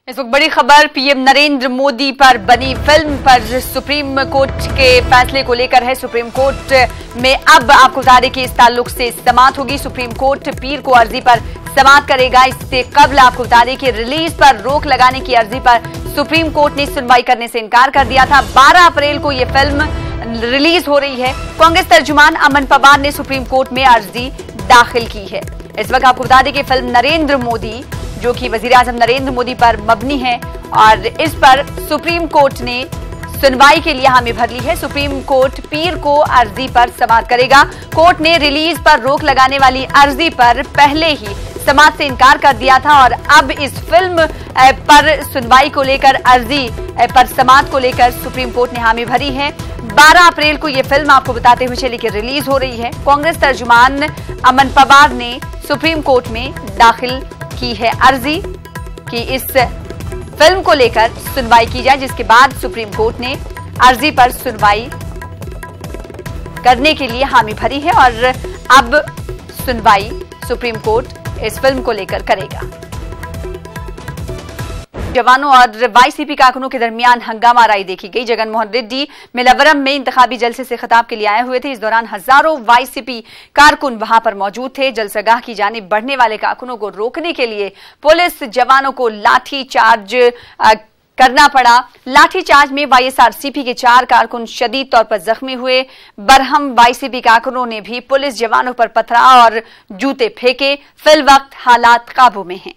इस वक्त बड़ी खबर पीएम नरेंद्र मोदी पर बनी फिल्म पर सुप्रीम कोर्ट के फैसले को लेकर है। सुप्रीम कोर्ट में अब आपको बता दें कि इस ताल्लुक से समाअत होगी। सुप्रीम कोर्ट पीर को अर्जी पर समाअत करेगा। इससे कबल आपको बता दें कि रिलीज पर रोक लगाने की अर्जी पर सुप्रीम कोर्ट ने सुनवाई करने से इनकार कर दिया था। 12 अप्रैल को यह फिल्म रिलीज हो रही है। कांग्रेस तर्जुमान अमन पवार ने सुप्रीम कोर्ट में अर्जी दाखिल की है। इस वक्त आपको बता दें कि फिल्म नरेंद्र मोदी जो कि वजीर आजम नरेंद्र मोदी पर मबनी है और इस पर सुप्रीम कोर्ट ने सुनवाई के लिए हामी भर ली है। सुप्रीम कोर्ट पीर को अर्जी पर समाअत करेगा। कोर्ट ने रिलीज पर रोक लगाने वाली अर्जी पर पहले ही समाअत से इनकार कर दिया था और अब इस फिल्म पर सुनवाई को लेकर अर्जी पर समाअत को लेकर सुप्रीम कोर्ट ने हामी भरी है। 12 अप्रैल को यह फिल्म आपको बताते हुए चली कि रिलीज हो रही है। कांग्रेस तर्जुमान अमन पवार ने सुप्रीम कोर्ट में दाखिल की है अर्जी कि इस फिल्म को लेकर सुनवाई की जाए, जिसके बाद सुप्रीम कोर्ट ने अर्जी पर सुनवाई करने के लिए हामी भरी है और अब सुनवाई सुप्रीम कोर्ट इस फिल्म को लेकर करेगा। जवानों और वाईसीपी कारकुनों के दरमियान हंगामा राई देखी गई। जगन मोहन रेड्डी मिलावरम में इंतखाबी जलसे से खिताब के लिए आए हुए थे। इस दौरान हजारों वाईसीपी कारकुन वहां पर मौजूद थे। जलसागाह की जानिब बढ़ने वाले कारकुनों को रोकने के लिए पुलिस जवानों को लाठी चार्ज करना पड़ा। लाठीचार्ज में वाईएसआरसीपी के 4 कारकुन शदीद तौर पर जख्मी हुए। बरहम वाईसीपी कारकुनों ने भी पुलिस जवानों पर पथराव और जूते फेंके। फिलवक्त हालात काबू में हैं।